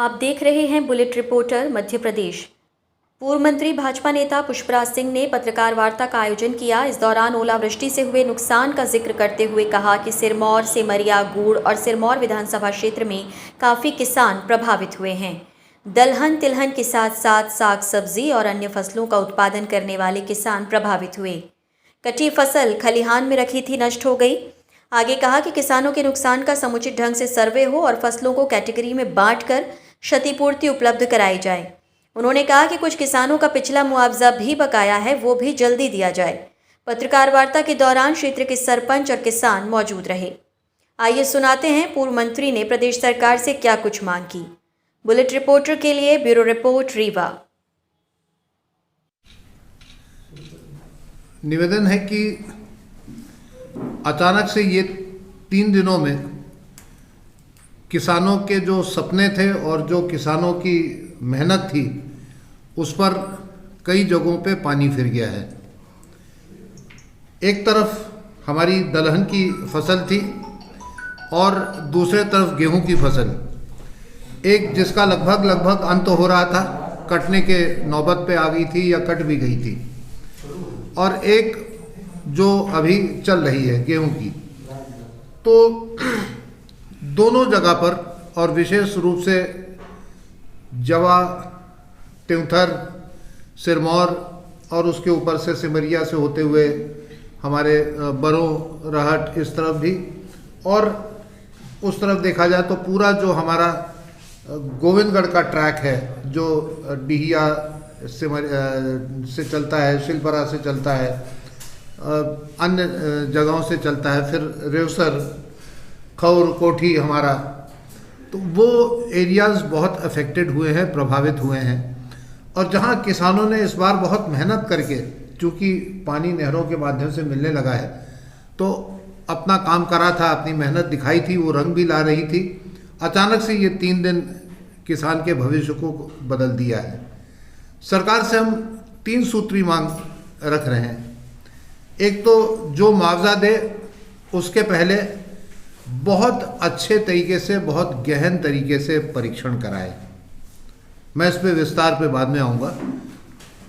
आप देख रहे हैं बुलेट रिपोर्टर मध्य प्रदेश। पूर्व मंत्री भाजपा नेता पुष्पराज सिंह ने पत्रकार वार्ता का आयोजन किया। इस दौरान ओलावृष्टि से हुए नुकसान का जिक्र करते हुए कहा कि सिरमौर, सेमरिया, गूड़ और सिरमौर विधानसभा क्षेत्र में काफ़ी किसान प्रभावित हुए हैं। दलहन तिलहन के साथ साथ साग सब्जी और अन्य फसलों का उत्पादन करने वाले किसान प्रभावित हुए। कटी फसल खलिहान में रखी थी, नष्ट हो गई। आगे कहा कि किसानों के नुकसान का समुचित ढंग से सर्वे हो और फसलों को कैटेगरी में बांटकर क्षतिपूर्ति उपलब्ध कराई जाए। उन्होंने कहा कि कुछ किसानों का पिछला मुआवजा भी बकाया है, वो भी जल्दी दिया जाए। पत्रकार वार्ता के दौरान क्षेत्र के सरपंच और किसान मौजूद रहे। आइए सुनाते हैं पूर्व मंत्री ने प्रदेश सरकार से क्या कुछ मांग की। बुलेट रिपोर्टर के लिए ब्यूरो रिपोर्ट रीवा। निवेदन है कि अचानक से ये 3 दिनों में किसानों के जो सपने थे और जो किसानों की मेहनत थी उस पर कई जगहों पे पानी फिर गया है। एक तरफ हमारी दलहन की फसल थी और दूसरे तरफ गेहूं की फसल, एक जिसका लगभग अंत हो रहा था, कटने के नौबत पे आ गई थी या कट भी गई थी, और एक जो अभी चल रही है गेहूं की। तो दोनों जगह पर और विशेष रूप से जवा, त्योंथर, सिरमौर और उसके ऊपर से सिमरिया से होते हुए हमारे बरों, रहट, इस तरफ भी, और उस तरफ देखा जाए तो पूरा जो हमारा गोविंदगढ़ का ट्रैक है जो डिहिया से चलता है, शिलपरा से चलता है, अन्य जगहों से चलता है, फिर रेवसर, खौर, कोठी हमारा, तो वो एरियाज़ बहुत अफेक्टेड हुए हैं, प्रभावित हुए हैं। और जहाँ किसानों ने इस बार बहुत मेहनत करके, चूँकि पानी नहरों के माध्यम से मिलने लगा है, तो अपना काम करा था, अपनी मेहनत दिखाई थी, वो रंग भी ला रही थी। अचानक से ये 3 दिन किसान के भविष्य को बदल दिया है। सरकार से हम 3 सूत्री मांग रख रहे हैं। एक तो जो मुआवजा दे उसके पहले बहुत अच्छे तरीके से, बहुत गहन तरीके से परीक्षण कराए। मैं इस पे विस्तार पे बाद में आऊँगा।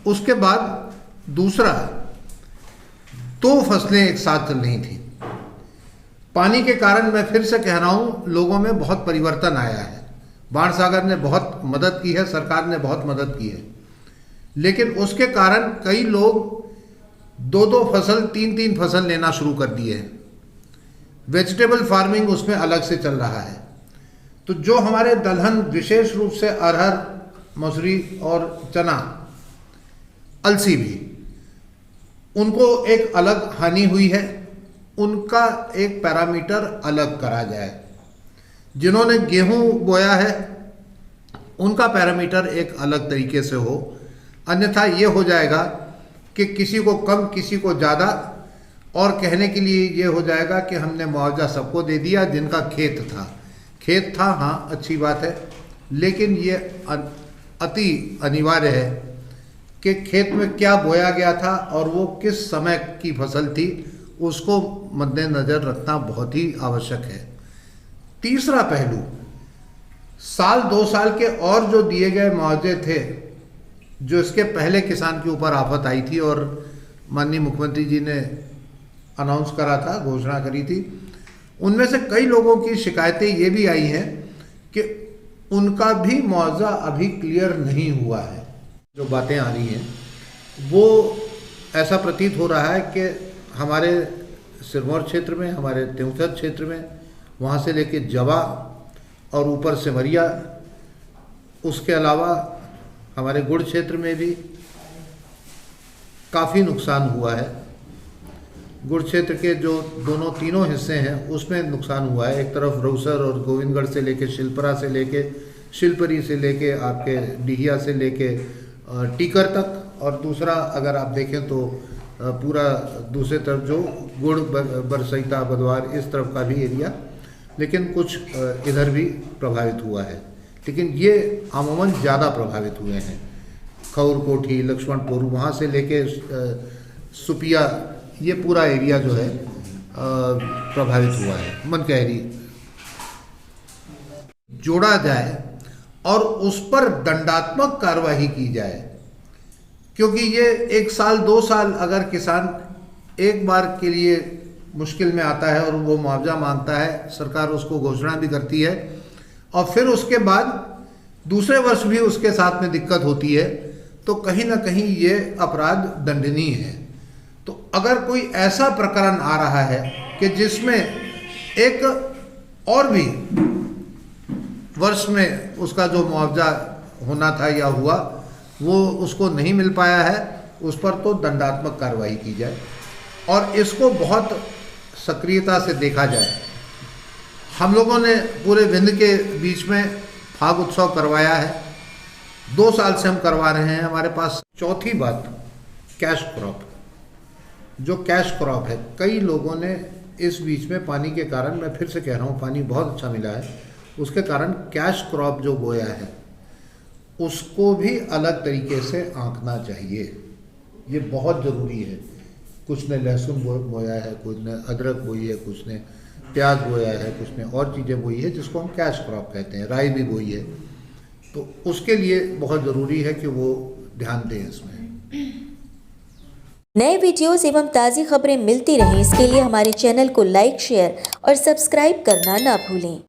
उसके बाद दूसरा, 2 फसलें एक साथ चल रही थी। पानी के कारण मैं फिर से कह रहा हूँ, लोगों में बहुत परिवर्तन आया है। बाणसागर ने बहुत मदद की है, सरकार ने बहुत मदद की है, लेकिन उसके कारण कई लोग 2-2 फसल, 3-3 फसल लेना शुरू कर दिए हैं। वेजिटेबल फार्मिंग उसमें अलग से चल रहा है। तो जो हमारे दलहन, विशेष रूप से अरहर, मसूरी और चना, अलसी भी, उनको एक अलग हानि हुई है, उनका एक पैरामीटर अलग करा जाए। जिन्होंने गेहूं बोया है उनका पैरामीटर एक अलग तरीके से हो, अन्यथा ये हो जाएगा कि किसी को कम, किसी को ज़्यादा, और कहने के लिए ये हो जाएगा कि हमने मुआवजा सबको दे दिया जिनका खेत था। हाँ, अच्छी बात है, लेकिन ये अति अनिवार्य है कि खेत में क्या बोया गया था और वो किस समय की फसल थी, उसको मद्देनज़र रखना बहुत ही आवश्यक है। तीसरा पहलू, साल 2 साल के और जो दिए गए मुआवजे थे, जो इसके पहले किसान के ऊपर आफत आई थी और माननीय मुख्यमंत्री जी ने अनाउंस करा था, घोषणा करी थी, उनमें से कई लोगों की शिकायतें ये भी आई हैं कि उनका भी मुआवजा अभी क्लियर नहीं हुआ है। जो बातें आ रही हैं वो ऐसा प्रतीत हो रहा है कि हमारे सिरमौर क्षेत्र में, हमारे त्योंथर क्षेत्र में, वहाँ से लेके जवा और ऊपर सिमरिया, उसके अलावा हमारे गुड़ क्षेत्र में भी काफ़ी नुकसान हुआ है। गुड़ क्षेत्र के जो तीनों हिस्से हैं उसमें नुकसान हुआ है। एक तरफ रौसर और गोविंदगढ़ से लेके शिलपरा से लेके, शिलपरी से लेके आपके डिहिया से लेके टीकर तक, और दूसरा अगर आप देखें तो पूरा दूसरे तरफ जो गुड़, बरसईता, बदवार, इस तरफ का भी एरिया, लेकिन कुछ इधर भी प्रभावित हुआ है। लेकिन ये अमूमन ज़्यादा प्रभावित हुए हैं। खौर, कोठी, लक्ष्मणपुर, वहाँ से लेके सुपिया, ये पूरा एरिया जो है प्रभावित हुआ है। मनकहरी जोड़ा जाए और उस पर दंडात्मक कार्रवाई की जाए, क्योंकि ये 1 साल 2 साल अगर किसान एक बार के लिए मुश्किल में आता है और वो मुआवजा मांगता है, सरकार उसको घोषणा भी करती है और फिर उसके बाद दूसरे वर्ष भी उसके साथ में दिक्कत होती है, तो कहीं ना कहीं ये अपराध दंडनीय है। तो अगर कोई ऐसा प्रकरण आ रहा है कि जिसमें एक और भी वर्ष में उसका जो मुआवजा होना था या हुआ वो उसको नहीं मिल पाया है, उस पर तो दंडात्मक कार्रवाई की जाए और इसको बहुत सक्रियता से देखा जाए। हम लोगों ने पूरे विंध्य के बीच में फाग उत्सव करवाया है, 2 साल से हम करवा रहे हैं। हमारे पास चौथी बात कैश क्रॉप, जो कैश क्रॉप है, कई लोगों ने इस बीच में पानी के कारण, मैं फिर से कह रहा हूँ पानी बहुत अच्छा मिला है, उसके कारण कैश क्रॉप जो बोया है उसको भी अलग तरीके से आंकना चाहिए। ये बहुत ज़रूरी है। कुछ ने लहसुन बोया है, कुछ ने अदरक बोई है, कुछ ने प्याज बोया है, कुछ ने और चीज़ें बोई है जिसको हम कैश क्रॉप कहते हैं, राई भी बोई है। तो उसके लिए बहुत ज़रूरी है कि वो ध्यान दें इसमें। नए वीडियोस एवं ताज़ी खबरें मिलती रहें, इसके लिए हमारे चैनल को लाइक, शेयर और सब्सक्राइब करना ना भूलें।